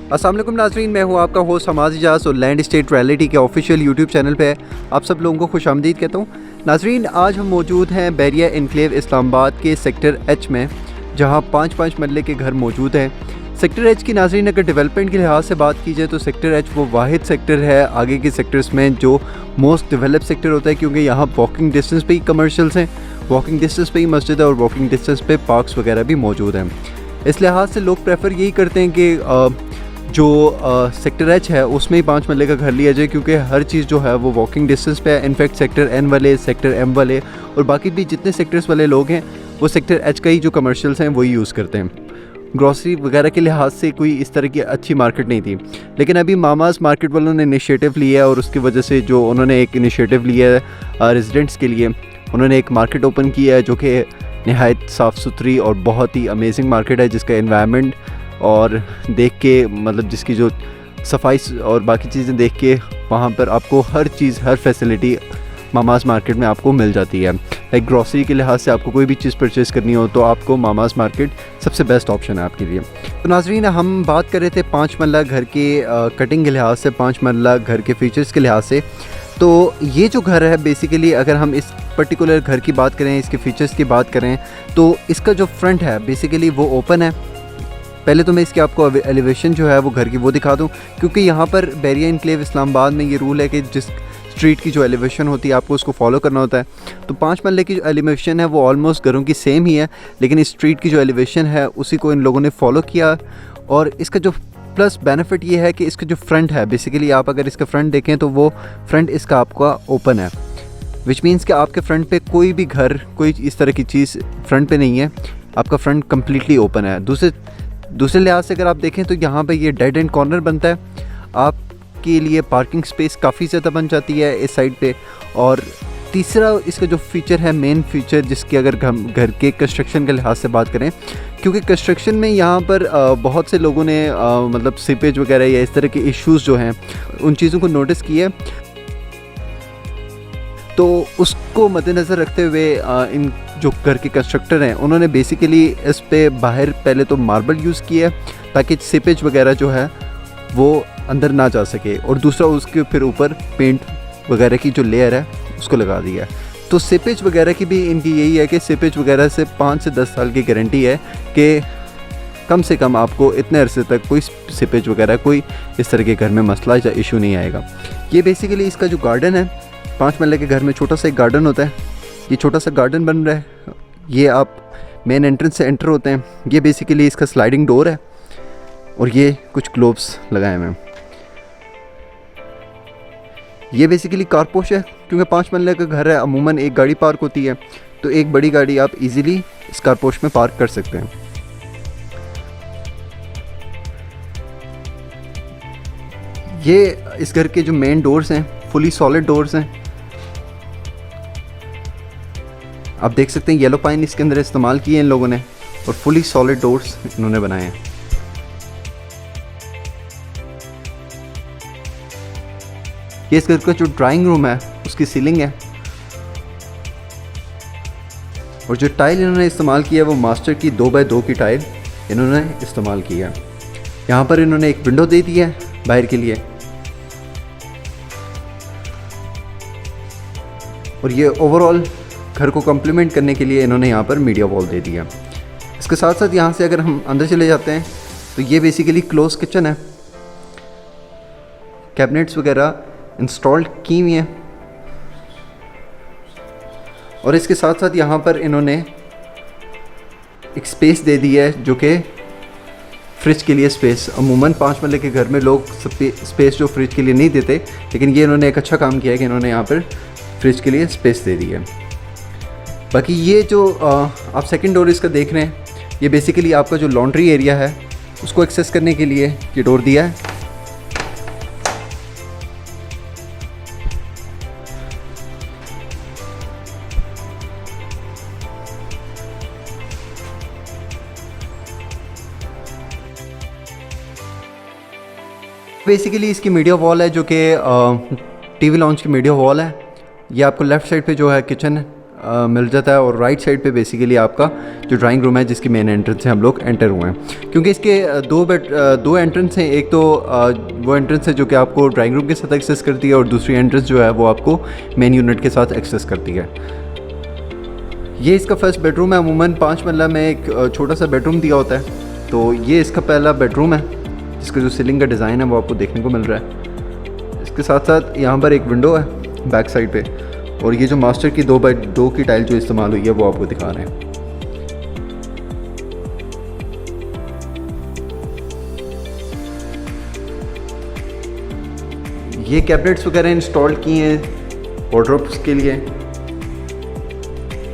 अस्सलाम वालेकुम नाज़रीन, मैं हूं आपका होस्ट हमाद इजाज़ और लैंड स्टेट रियलिटी के ऑफिशियल यूट्यूब चैनल पे आप सब लोगों को खुशामदीद कहता हूं। नाज़रीन, आज हम मौजूद हैं बैरिया एनक्लेव इस्लामाबाद के सेक्टर एच में, जहां 5 मरले के घर मौजूद हैं। सेक्टर एच की नाज़रीन अगर डेवलपमेंट के लिहाज से बात की जाए तो सेक्टर एच वो वाहिद सेक्टर है आगे के सेक्टर्स में जो मोस्ट डेवलप सेक्टर होता है, क्योंकि यहाँ वॉकिंग डिस्टेंस पे ही कमर्शियल्स हैं, वॉकिंग डिस्टेंस पे ही मस्जिद है और वॉकिंग डिस्टेंस पे पार्क्स वगैरह भी मौजूद हैं। इस लिहाज से लोग प्रेफर यही करते हैं कि जो सेक्टर एच है उसमें ही 5 मरले का घर लिया जाए, क्योंकि हर चीज़ जो है वो वॉकिंग डिस्टेंस पे है। इनफैक्ट सेक्टर एन वाले, सेक्टर एम वाले और बाकी भी जितने सेक्टर्स वाले लोग हैं वो सेक्टर एच का ही जो कमर्शियल्स हैं वही यूज़ करते हैं। ग्रॉसरी वगैरह के लिहाज से कोई इस तरह की अच्छी मार्केट नहीं थी, लेकिन अभी मामास मार्केट वालों ने इनिशिएटिव लिया है और उसकी वजह से जो उन्होंने एक इनिशिएटिव लिया है रेजिडेंट्स के लिए, उन्होंने एक मार्केट ओपन किया है जो कि नहायत साफ़ सुथरी और बहुत ही अमेजिंग मार्केट है, जिसका एनवायरनमेंट और देख के मतलब जिसकी जो सफाई और बाकी चीज़ें देख के वहाँ पर आपको हर चीज़, हर फैसिलिटी मामास मार्केट में आपको मिल जाती है। लाइक ग्रॉसरी के लिहाज से आपको कोई भी चीज़ परचेज़ करनी हो तो आपको मामास मार्केट सबसे बेस्ट ऑप्शन है आपके लिए। तो नाज़रीन, हम बात कर रहे थे 5 मरला घर के कटिंग के लिहाज से, 5 मरला घर के फीचर्स के लिहाज से। तो ये जो घर है बेसिकली अगर हम इस पर्टिकुलर घर की बात करें, इसके फीचर्स की बात करें, तो इसका जो फ्रंट है बेसिकली वो ओपन है। पहले तो मैं इसकी आपको एलिवेशन जो है वो घर की वो दिखा दूं, क्योंकि यहाँ पर बैरिया एनक्लेव इस्लामाबाद में ये रूल है कि जिस स्ट्रीट की जो एलिवेशन होती है आपको उसको फॉलो करना होता है। तो 5 मरले की जो एलिवेशन है वो ऑलमोस्ट घरों की सेम ही है, लेकिन इस स्ट्रीट की जो एलिवेशन है उसी को इन लोगों ने फॉलो किया। और इसका जो प्लस बेनिफिट ये है कि इसका जो फ्रंट है बेसिकली आप अगर इसका फ्रंट देखें तो वो फ्रंट इसका आपका ओपन है, विच मीन्स कि आपके फ्रंट पे कोई भी घर, कोई इस तरह की चीज़ फ्रंट पे नहीं है, आपका फ्रंट कम्प्लीटली ओपन है। दूसरे लिहाज से अगर आप देखें तो यहाँ पे ये डेड एंड कॉर्नर बनता है, आपके लिए पार्किंग स्पेस काफ़ी ज़्यादा बन जाती है इस साइड पे। और तीसरा इसका जो फीचर है, मेन फीचर जिसकी अगर हम घर के कंस्ट्रक्शन के लिहाज से बात करें, क्योंकि कंस्ट्रक्शन में यहाँ पर बहुत से लोगों ने मतलब सीपेज वगैरह या इस तरह के इश्यूज़ जो हैं उन चीज़ों को नोटिस किया, तो उसको मद्देनज़र रखते हुए इन जो घर के कंस्ट्रक्टर हैं उन्होंने बेसिकली इस पे बाहर पहले तो मार्बल यूज़ किया है ताकि सीपेज वगैरह जो है वो अंदर ना जा सके, और दूसरा उसके फिर ऊपर पेंट वगैरह की जो लेयर है उसको लगा दिया है। तो सीपेज वगैरह की भी इनकी यही है कि सीपेज वगैरह से 5 से 10 साल की गारंटी है कि कम से कम आपको इतने अरसे तक कोई सीपेज वगैरह, कोई इस तरह के घर में मसला या इशू नहीं आएगा। ये बेसिकली इसका जो गार्डन है, 5 मरले के घर में छोटा सा एक गार्डन होता है, ये छोटा सा गार्डन बन रहा है। ये आप मेन एंट्रेंस से एंटर होते हैं, ये बेसिकली इसका स्लाइडिंग डोर है और ये कुछ ग्लोब्स लगाए हुए हैं। ये बेसिकली कारपोश है, क्योंकि 5 मरले का घर है, अमूमन एक गाड़ी पार्क होती है, तो एक बड़ी गाड़ी आप इजीली इस कारपोश में पार्क कर सकते हैं। ये इस घर के जो मेन डोर्स हैं फुली सॉलिड डोर्स हैं, आप देख सकते हैं येलो पाइन इसके अंदर इस्तेमाल किए इन लोगों ने और फुली सॉलिड डोर्स इन्होंने बनाए हैं। ये इस घर का जो ड्राइंग रूम है उसकी सीलिंग है, और जो टाइल इन्होंने इस्तेमाल किया है वो मास्टर की 2x2 की टाइल इन्होंने इस्तेमाल किया है। यहाँ पर इन्होंने एक विंडो दे दी है बाहर के लिए, और ये ओवरऑल घर को कम्प्लीमेंट करने के लिए इन्होंने यहाँ पर मीडिया वॉल दे दिया। इसके साथ साथ यहाँ से अगर हम अंदर चले जाते हैं तो ये बेसिकली क्लोज किचन है, कैबिनेट्स वगैरह इंस्टॉल्ड की हुई हैं, और इसके साथ साथ यहाँ पर इन्होंने एक स्पेस दे दी है जो कि फ्रिज के लिए स्पेस। अमूमन 5 मरले के घर में लोग स्पेस जो फ्रिज के लिए नहीं देते, लेकिन ये इन्होंने एक अच्छा काम किया है कि इन्होंने यहाँ पर फ्रिज के लिए स्पेस दे दी है। बाकी ये जो आप सेकंड डोर इसका देख रहे हैं, ये बेसिकली आपका जो लॉन्ड्री एरिया है उसको एक्सेस करने के लिए ये डोर दिया है। बेसिकली इसकी मीडिया वॉल है जो कि टीवी लॉन्च की मीडिया वॉल है। ये आपको लेफ़्ट साइड पे जो है किचन मिल जाता है। और राइट साइड पे बेसिकली आपका जो ड्राइंग रूम है जिसकी मेन एंट्रेंस से हम लोग एंटर हुए हैं। क्योंकि इसके दो एंट्रेंस हैं, एक तो वो एंट्रेंस है जो कि आपको ड्राइंग रूम के साथ एक्सेस करती है और दूसरी एंट्रेंस जो है वो आपको मेन यूनिट के साथ एक्सेस करती है। ये इसका फर्स्ट बेडरूम है। अमूमन 5 मरला में एक छोटा सा बेडरूम दिया होता है, तो ये इसका पहला बेडरूम है जिसका जो सीलिंग का डिज़ाइन है वो आपको देखने को मिल रहा है। इसके साथ साथ यहाँ पर एक विंडो है बैक साइड पे, और ये जो मास्टर की 2x2 की टाइल जो इस्तेमाल हुई है वो आपको दिखा रहे हैं। ये कैबिनेट्स वगैरह इंस्टॉल किए हैं वार्डरोब्स के लिए,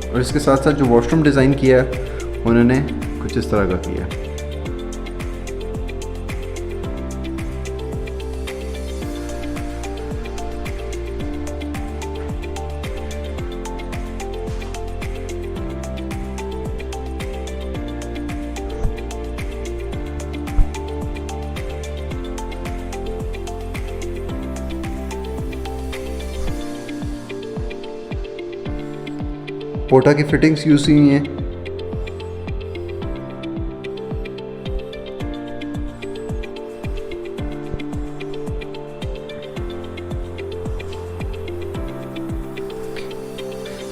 और इसके साथ साथ जो वॉशरूम डिज़ाइन किया है उन्होंने कुछ इस तरह का किया है। पोटा की फिटिंग्स यूज़ हुई हैं।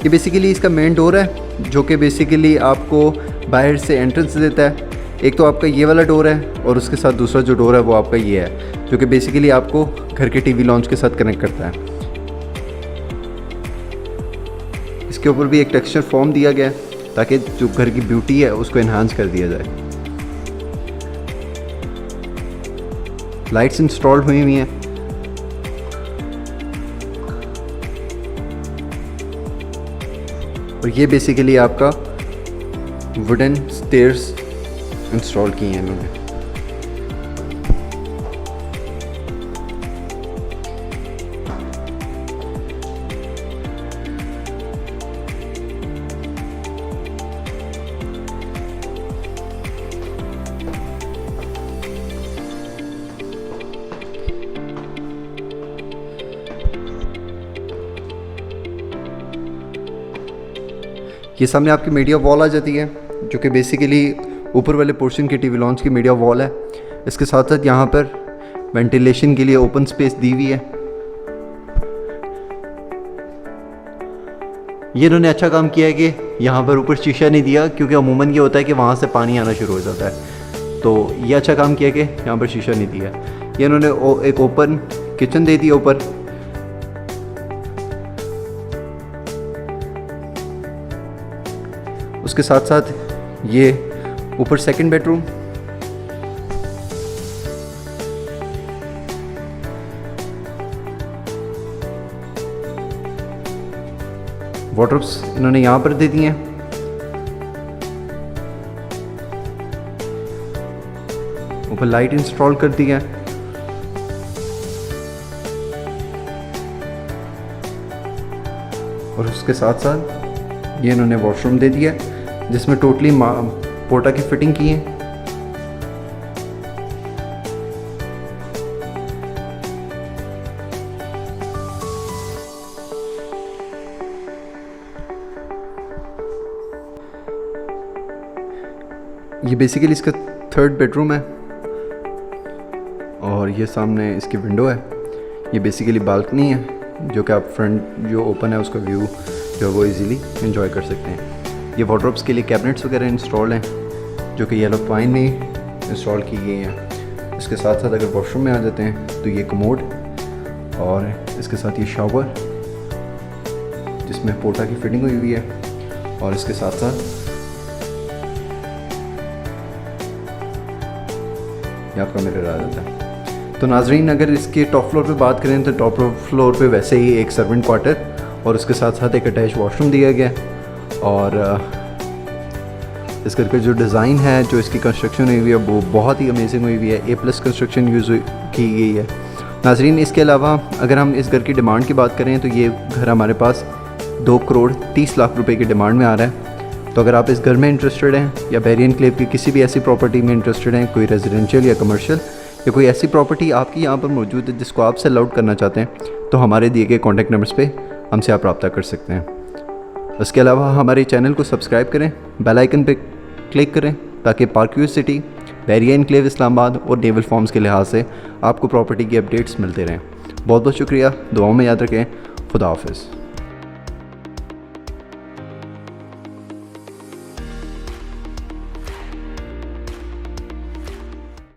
ये बेसिकली इसका मेन डोर है जो कि बेसिकली आपको बाहर से एंट्रेंस देता है। एक तो आपका ये वाला डोर है और उसके साथ दूसरा जो डोर है वो आपका ये है जो कि बेसिकली आपको घर के टीवी लॉन्च के साथ कनेक्ट करता है। इसके ऊपर भी एक टेक्सचर फॉर्म दिया गया है ताकि जो घर की ब्यूटी है उसको एनहांस कर दिया जाए। लाइट्स इंस्टॉल हुई हुई हैं। और ये बेसिकली आपका वुडन स्टेयर्स इंस्टॉल किए हैं इन्होंने। ये सामने आपकी मीडिया वॉल आ जाती है जो कि बेसिकली ऊपर वाले पोर्शन की टीवी लॉन्च की मीडिया वॉल है। इसके साथ साथ यहाँ पर वेंटिलेशन के लिए ओपन स्पेस दी हुई है। ये इन्होंने अच्छा काम किया है कि यहाँ पर ऊपर शीशा नहीं दिया, क्योंकि अमूमन ये होता है कि वहाँ से पानी आना शुरू हो जाता है। तो ये अच्छा काम किया कि यहाँ पर शीशा नहीं दिया। ये इन्होंने एक ओपन किचन दे दिया ऊपर। उसके साथ साथ ये ऊपर सेकंड बेडरूम, वार्डरोब्स इन्होंने यहाँ पर दे दिए हैं। ऊपर लाइट इंस्टॉल कर दी है। और उसके साथ साथ ये इन्होंने वॉशरूम दे दिया जिसमें टोटली पोटा की फिटिंग की है। ये बेसिकली इसका थर्ड बेडरूम है और ये सामने इसकी विंडो है। ये बेसिकली बालकनी है जो कि आप फ्रंट जो ओपन है उसका व्यू जो है वो इजीली एंजॉय कर सकते हैं। ये वार्डरोब्स के लिए कैबिनेट्स वगैरह इंस्टॉल हैं जो कि येलो पाइन में इंस्टॉल की गई हैं। इसके साथ साथ अगर वॉशरूम में आ जाते हैं तो ये कमोड और इसके साथ ये शावर जिसमें पोटा की फिटिंग हुई हुई है। और इसके साथ साथ ये आपका मिरर आ जाता है। तो नाजरीन, अगर इसके टॉप फ्लोर पे बात करें तो टॉप फ्लोर पे वैसे ही एक सर्वेंट क्वार्टर और उसके साथ साथ एक अटैच वॉशरूम दिया गया। और इस घर का जो डिज़ाइन है, जो इसकी कंस्ट्रक्शन हुई हुई है वो बहुत ही अमेजिंग हुई हुई है। A+ कंस्ट्रक्शन यूज़ की गई है। नाजरीन, इसके अलावा अगर हम इस घर की डिमांड की बात करें तो ये घर हमारे पास 2,30,00,000 रुपए की डिमांड में आ रहा है। तो अगर आप इस घर में इंटरेस्टेड हैं या बैरियर एनक्लेव की किसी भी ऐसी प्रॉपर्टी में इंटरेस्टेड हैं, कोई रेजिडेंशियल या कमर्शियल या कोई ऐसी प्रॉपर्टी आपकी यहाँ पर मौजूद है जिसको आप सेल आउट करना चाहते हैं, तो हमारे दिए गए कॉन्टैक्ट नंबर्स पे हमसे आप रब्ता कर सकते हैं। उसके अलावा हमारे चैनल को सब्सक्राइब करें, बेल आइकन पे क्लिक करें ताकि पार्कव्यू सिटी, बैरिया एनक्लेव इस्लामाबाद और नेवल फॉर्म्स के लिहाज से आपको प्रॉपर्टी की अपडेट्स मिलते रहें। बहुत बहुत शुक्रिया, दुआओं में याद रखें। खुदा हाफिज़।